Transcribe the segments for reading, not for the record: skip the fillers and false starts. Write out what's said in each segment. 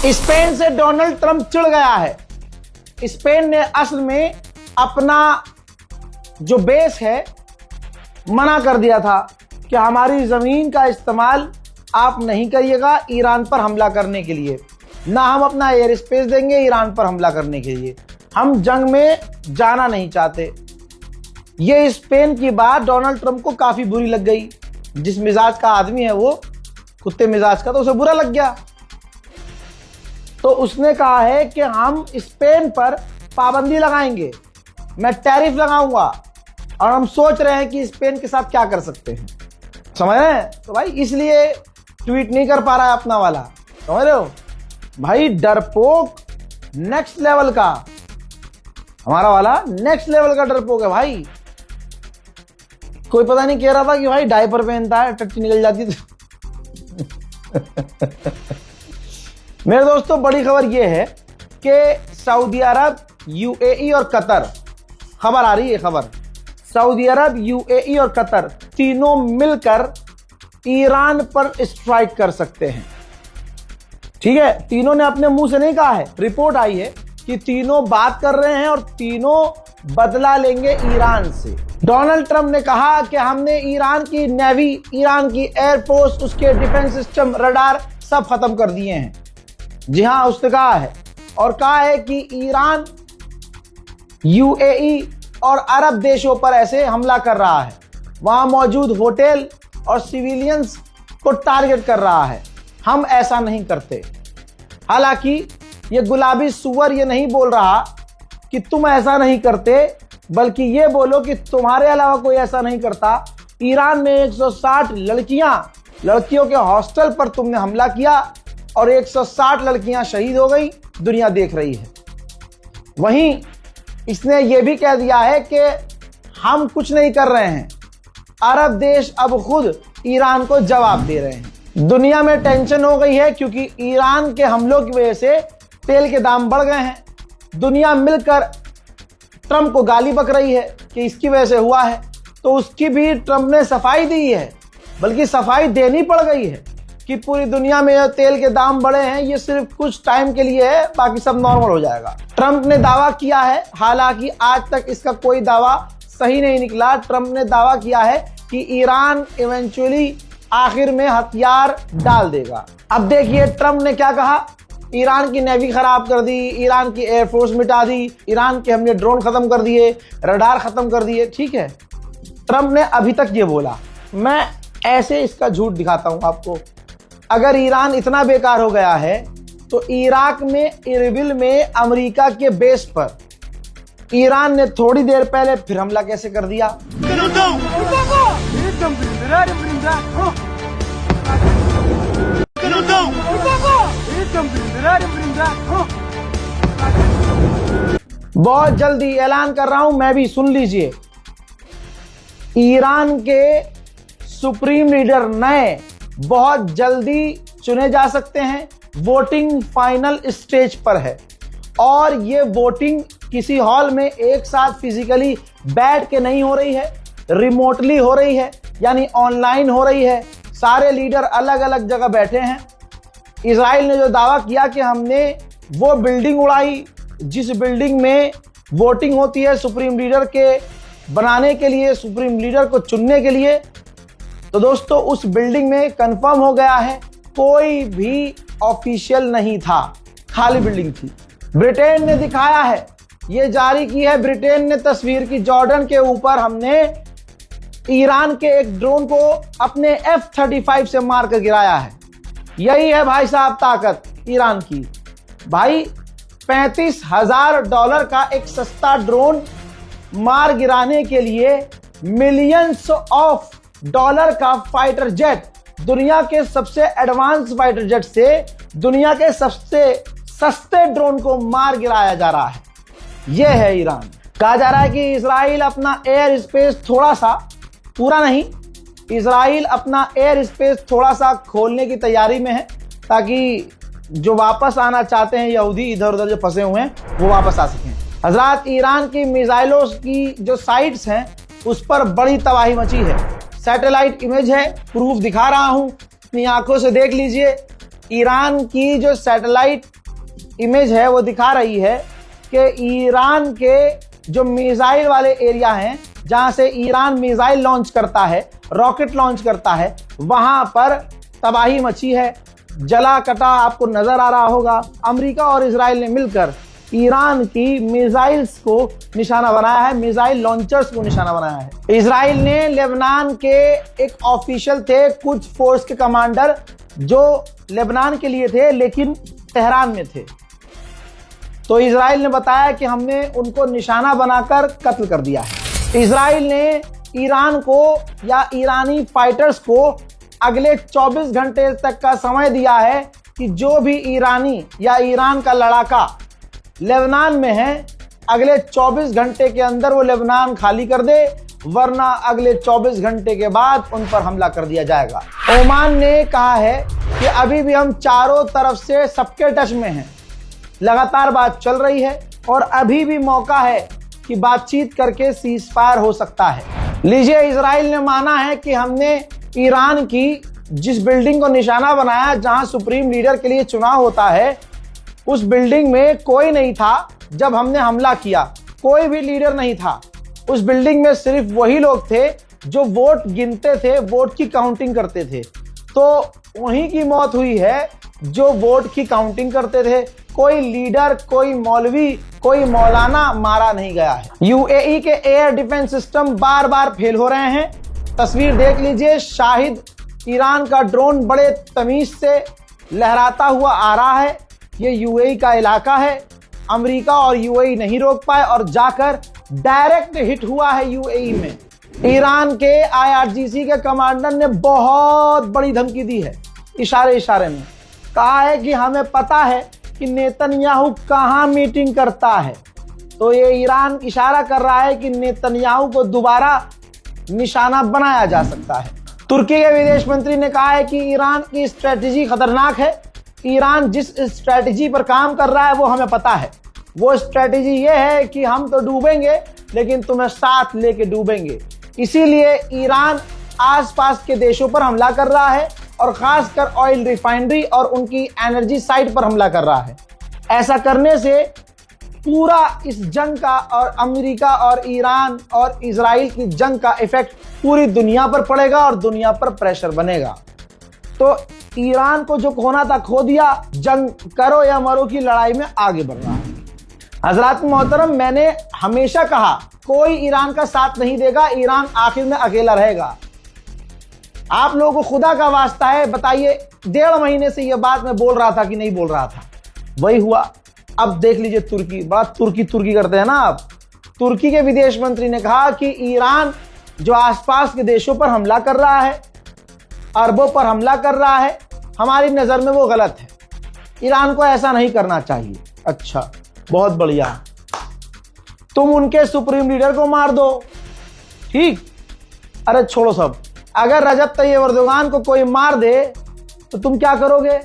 Spain से Donald Trump चिढ़ गया है। स्पेन ने असल में अपना जो बेस है मना कर दिया था कि हमारी जमीन का इस्तेमाल आप नहीं करिएगा ईरान पर हमला करने के लिए, ना हम अपना एयर स्पेस देंगे ईरान पर हमला करने के लिए, हम जंग में जाना नहीं चाहते। ये स्पेन की बात डोनाल्ड ट्रंप को काफी बुरी लग गई। जिस मिजाज का आदमी है वो कुत्ते मिजाज का, तो उसे बुरा लग गया। तो उसने कहा है कि हम स्पेन पर पाबंदी लगाएंगे, मैं टैरिफ लगाऊंगा, और हम सोच रहे हैं कि स्पेन के साथ क्या कर सकते हैं। समझ रहे हैं? तो भाई इसलिए ट्वीट नहीं कर पा रहा है अपना वाला, समझ रहे हो भाई। डरपोक नेक्स्ट लेवल का, हमारा वाला नेक्स्ट लेवल का डरपोक है भाई। कोई पता नहीं कह रहा था कि भाई डायपर पहनता है, टट्टी निकल जाती थी। मेरे दोस्तों बड़ी खबर यह है कि सऊदी अरब, यूएई और कतर, खबर आ रही है खबर, सऊदी अरब, यूएई और कतर तीनों मिलकर ईरान पर स्ट्राइक कर सकते हैं। ठीक है, तीनों ने अपने मुंह से नहीं कहा है, रिपोर्ट आई है कि तीनों बात कर रहे हैं और तीनों बदला लेंगे ईरान से। डोनाल्ड ट्रंप ने कहा कि हमने ईरान की नेवी, ईरान की एयरफोर्स, उसके डिफेंस सिस्टम, रडार सब खत्म कर दिए हैं। जी हाँ, उसने कहा है, और कहा है कि ईरान यूएई और अरब देशों पर ऐसे हमला कर रहा है, वहां मौजूद होटल और सिविलियंस को टारगेट कर रहा है। हम ऐसा नहीं करते। हालांकि ये गुलाबी सुअर ये नहीं बोल रहा कि तुम ऐसा नहीं करते, बल्कि ये बोलो कि तुम्हारे अलावा कोई ऐसा नहीं करता। ईरान में 160 लड़कियों के हॉस्टल पर तुमने हमला किया और 160 लड़कियां शहीद हो गई, दुनिया देख रही है। वहीं इसने ये भी कह दिया है कि हम कुछ नहीं कर रहे हैं, अरब देश अब खुद ईरान को जवाब दे रहे हैं। दुनिया में टेंशन हो गई है क्योंकि ईरान के हमलों की वजह से तेल के दाम बढ़ गए हैं। दुनिया मिलकर ट्रंप को गाली बक रही है कि इसकी वजह से हुआ है, तो उसकी भी ट्रंप ने सफाई दी है, बल्कि सफाई देनी पड़ गई है कि पूरी दुनिया में तेल के दाम बढ़े हैं, ये सिर्फ कुछ टाइम के लिए है, बाकी सब नॉर्मल हो जाएगा। ट्रंप ने दावा किया है, हालांकि आज तक इसका कोई दावा सही नहीं निकला। ट्रंप ने दावा किया है कि ईरान इवेंचुअली आखिर में हथियार डाल देगा। अब देखिए ट्रंप ने क्या कहा, ईरान की नेवी खराब कर दी, ईरान की एयरफोर्स मिटा दी, ईरान के हमने ड्रोन खत्म कर दिए, रडार खत्म कर दिए। ठीक है, ट्रंप ने अभी तक ये बोला। मैं ऐसे इसका झूठ दिखाता हूं आपको। अगर ईरान इतना बेकार हो गया है तो इराक में इरबिल में अमेरिका के बेस पर ईरान ने थोड़ी देर पहले फिर हमला कैसे कर दिया। बहुत जल्दी ऐलान कर रहा हूं, मैं भी, सुन लीजिए। ईरान के सुप्रीम लीडर नए बहुत जल्दी चुने जा सकते हैं। वोटिंग फाइनल स्टेज पर है और ये वोटिंग किसी हॉल में एक साथ फिजिकली बैठ के नहीं हो रही है, रिमोटली हो रही है, यानी ऑनलाइन हो रही है। सारे लीडर अलग अलग जगह बैठे हैं। इजराइल ने जो दावा किया कि हमने वो बिल्डिंग उड़ाई जिस बिल्डिंग में वोटिंग होती है सुप्रीम लीडर के बनाने के लिए, सुप्रीम लीडर को चुनने के लिए, तो दोस्तों उस बिल्डिंग में कंफर्म हो गया है कोई भी ऑफिशियल नहीं था, खाली बिल्डिंग थी। ब्रिटेन ने दिखाया है, ये जारी की है ब्रिटेन ने तस्वीर की, जॉर्डन के ऊपर हमने ईरान के एक ड्रोन को अपने F-35 से मारकर गिराया है। यही है भाई साहब ताकत ईरान की। भाई $35,000 का एक सस्ता ड्रोन मार गिराने के लिए मिलियंस ऑफ डॉलर का फाइटर जेट, दुनिया के सबसे एडवांस फाइटर जेट से दुनिया के सबसे सस्ते ड्रोन को मार गिराया जा रहा है। यह है ईरान। कहा जा रहा है कि इजराइल अपना एयर स्पेस थोड़ा सा, पूरा नहीं, इजराइल अपना एयर स्पेस थोड़ा सा खोलने की तैयारी में है ताकि जो वापस आना चाहते हैं यहूदी इधर उधर जो फंसे हुए हैं वो वापस आ सकें। हजरात, ईरान की मिसाइलों की जो साइट्स हैं उस पर बड़ी तबाही मची है। सैटेलाइट इमेज है, प्रूफ दिखा रहा हूं, अपनी आंखों से देख लीजिए। ईरान की जो सैटेलाइट इमेज है वो दिखा रही है कि ईरान के जो मिसाइल वाले एरिया हैं, जहां से ईरान मिसाइल लॉन्च करता है, रॉकेट लॉन्च करता है, वहां पर तबाही मची है, जला कटा आपको नजर आ रहा होगा। अमेरिका और इजराइल ने मिलकर ईरान की मिसाइल्स को निशाना बनाया है, मिसाइल लॉन्चर्स को निशाना बनाया है। इजराइल ने लेबनान के एक ऑफिशियल थे, कुछ फोर्स के कमांडर जो लेबनान के लिए थे लेकिन तेहरान में थे, तो इजराइल ने बताया कि हमने उनको निशाना बनाकर कत्ल कर दिया है। इजराइल ने ईरान को या ईरानी फाइटर्स को अगले 24 घंटे तक का समय दिया है कि जो भी ईरानी या ईरान का लड़ाका लेबनान में है, अगले 24 घंटे के अंदर वो लेबनान खाली कर दे, वरना अगले 24 घंटे के बाद उन पर हमला कर दिया जाएगा। ओमान ने कहा है कि अभी भी हम चारों तरफ से सबके टच में हैं, लगातार बात चल रही है और अभी भी मौका है कि बातचीत करके सीज फायर हो सकता है। लीजिए, इजराइल ने माना है कि हमने ईरान की जिस बिल्डिंग को निशाना बनाया जहां सुप्रीम लीडर के लिए चुनाव होता है, उस बिल्डिंग में कोई नहीं था जब हमने हमला किया, कोई भी लीडर नहीं था। उस बिल्डिंग में सिर्फ वही लोग थे जो वोट गिनते थे, वोट की काउंटिंग करते थे। तो वहीं की मौत हुई है जो वोट की काउंटिंग करते थे। कोई लीडर, कोई मौलवी, कोई मौलाना मारा नहीं गया है। यूएई के एयर डिफेंस सिस्टम बार बार फेल हो रहे हैं। तस्वीर देख लीजिए, शाहिद ईरान का ड्रोन बड़े तमीज से लहराता हुआ आ रहा है। ये यूएई का इलाका है, अमेरिका और यूएई नहीं रोक पाए और जाकर डायरेक्ट हिट हुआ है यूएई में। ईरान के आईआरजीसी के कमांडर ने बहुत बड़ी धमकी दी है, इशारे इशारे में कहा है कि हमें पता है कि नेतन्याहू कहां मीटिंग करता है। तो ये ईरान इशारा कर रहा है कि नेतन्याहू को दोबारा निशाना बनाया जा सकता है। तुर्की के विदेश मंत्री ने कहा है कि ईरान की स्ट्रेटेजी खतरनाक है। ईरान जिस स्ट्रेटेजी पर काम कर रहा है वो हमें पता है। वो स्ट्रेटेजी ये है कि हम तो डूबेंगे लेकिन तुम्हें साथ लेके डूबेंगे। इसीलिए ईरान आसपास के देशों पर हमला कर रहा है और खासकर ऑयल रिफाइनरी और उनकी एनर्जी साइट पर हमला कर रहा है। ऐसा करने से पूरा इस जंग का और अमेरिका और ईरान और इजराइल की जंग का इफेक्ट पूरी दुनिया पर पड़ेगा और दुनिया पर प्रेशर बनेगा। तो ईरान को जो खोना था खो दिया, जंग करो या मरो की लड़ाई में आगे बढ़ रहा है। हजरात मोहतरम, मैंने हमेशा कहा कोई ईरान का साथ नहीं देगा, ईरान आखिर में अकेला रहेगा। आप लोगों को खुदा का वास्ता है, बताइए 1.5 महीने से यह बात मैं बोल रहा था कि नहीं बोल रहा था? वही हुआ। अब देख लीजिए, तुर्की, बड़ा तुर्की तुर्की करते हैं ना आप। तुर्की के विदेश मंत्री ने कहा कि ईरान जो आसपास के देशों पर हमला कर रहा है, अरबों पर हमला कर रहा है, हमारी नजर में वो गलत है। ईरान को ऐसा नहीं करना चाहिए। अच्छा, बहुत बढ़िया, तुम उनके सुप्रीम लीडर को मार दो, ठीक। अरे छोड़ो सब, अगर रजब तैयब एर्दोगान को कोई मार दे तो तुम क्या करोगे?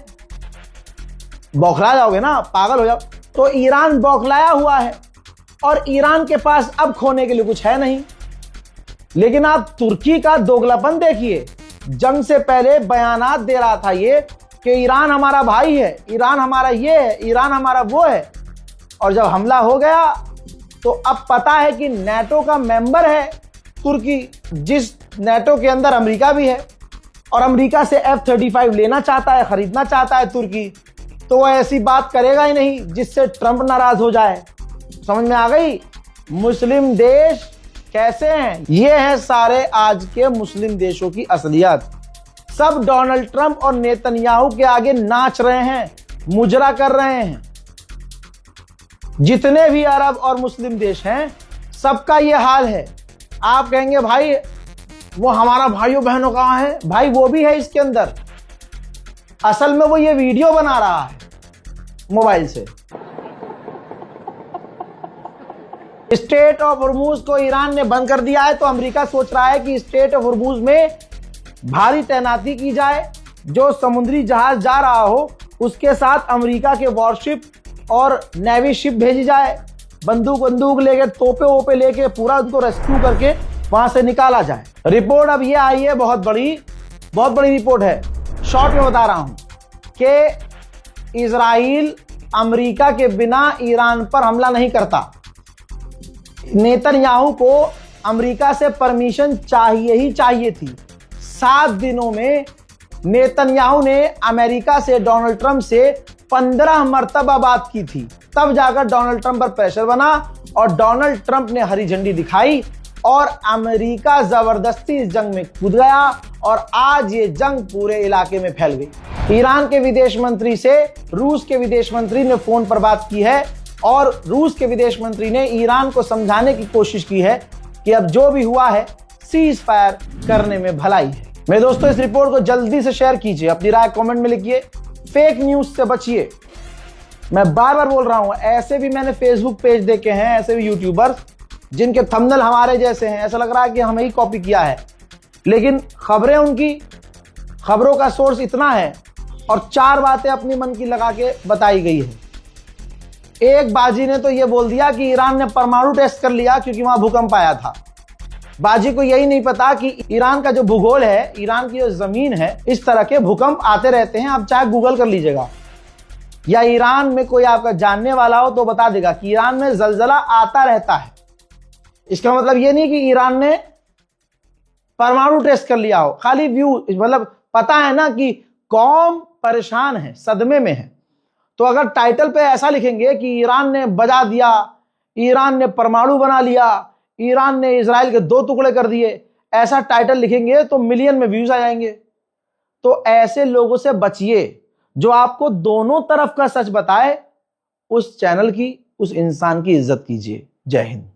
बौखला जाओगे ना, पागल हो जाओ। तो ईरान बौखलाया हुआ है और ईरान के पास अब खोने के लिए कुछ है नहीं। लेकिन आप तुर्की का दोगलापन देखिए। जंग से पहले बयानात दे रहा था ये कि ईरान हमारा भाई है, ईरान हमारा ये है, ईरान हमारा वो है, और जब हमला हो गया तो अब पता है कि नेटो का मेंबर है तुर्की, जिस नेटो के अंदर अमेरिका भी है, और अमेरिका से F-35 लेना चाहता है, खरीदना चाहता है तुर्की। तो वो ऐसी बात करेगा ही नहीं जिससे ट्रंप नाराज हो जाए। समझ में आ गई? मुस्लिम देश कैसे हैं? ये हैं सारे आज के मुस्लिम देशों की असलियत। सब डोनाल्ड ट्रंप और नेतन्याहू के आगे नाच रहे हैं, मुजरा कर रहे हैं। जितने भी अरब और मुस्लिम देश हैं, सबका ये हाल है। आप कहेंगे भाई वो हमारा भाइयों बहनों कहाँ है? भाई वो भी है इसके अंदर। असल में वो ये वीडियो बना रहा है मोबाइल से। स्ट्रेट ऑफ हॉर्मूज को ईरान ने बंद कर दिया है, तो अमेरिका सोच रहा है कि स्ट्रेट ऑफ हॉर्मूज में भारी तैनाती की जाए। जो समुद्री जहाज जा रहा हो उसके साथ अमेरिका के वॉरशिप और नेवी शिप भेजी जाए, बंदूक लेके, तोपे वोपे लेके पूरा उनको रेस्क्यू करके वहां से निकाला जाए। रिपोर्ट अब ये आई है, बहुत बड़ी रिपोर्ट है, शॉर्ट में बता रहा हूं। कि इजराइल अमेरिका के बिना ईरान पर हमला नहीं करता। नेतन्याहू को अमेरिका से परमिशन चाहिए ही चाहिए थी। 7 दिनों में नेतन्याहू ने अमेरिका से, डोनाल्ड ट्रंप से 15 मर्तबा बात की थी, तब जाकर डोनाल्ड ट्रंप पर प्रेशर बना और डोनाल्ड ट्रंप ने हरी झंडी दिखाई और अमेरिका जबरदस्ती इस जंग में कूद गया और आज ये जंग पूरे इलाके में फैल गई। ईरान के विदेश मंत्री से रूस के विदेश मंत्री ने फोन पर बात की है और रूस के विदेश मंत्री ने ईरान को समझाने की कोशिश की है कि अब जो भी हुआ है सीज फायर करने में भलाई है। मेरे दोस्तों, इस रिपोर्ट को जल्दी से शेयर कीजिए, अपनी राय कमेंट में लिखिए, फेक न्यूज से बचिए। मैं बार बार बोल रहा हूं, ऐसे भी मैंने फेसबुक पेज देखे हैं, ऐसे भी यूट्यूबर्स जिनके थंबनेल हमारे जैसे हैं, ऐसा लग रहा है कि हमें ही कॉपी किया है, लेकिन खबरें उनकी, खबरों का सोर्स इतना है और 4 बातें अपनी मन की लगा के बताई गई है। एक बाजी ने तो यह बोल दिया कि ईरान ने परमाणु टेस्ट कर लिया क्योंकि वहां भूकंप आया था। बाजी को यही नहीं पता कि ईरान का जो भूगोल है, ईरान की जो जमीन है, इस तरह के भूकंप आते रहते हैं। आप चाहे गूगल कर लीजिएगा या ईरान में कोई आपका जानने वाला हो तो बता देगा कि ईरान में जलजला आता रहता है। इसका मतलब ये नहीं कि ईरान ने परमाणु टेस्ट कर लिया हो, खाली व्यू, मतलब पता है ना कि कौम परेशान है, सदमे में है। तो अगर टाइटल पे ऐसा लिखेंगे कि ईरान ने बजा दिया, ईरान ने परमाणु बना लिया, ईरान ने इजराइल के 2 टुकड़े कर दिए, ऐसा टाइटल लिखेंगे तो मिलियन में व्यूज आ जाएंगे। तो ऐसे लोगों से बचिए जो आपको दोनों तरफ का सच बताए। उस चैनल की, उस इंसान की इज्जत कीजिए। जय हिंद।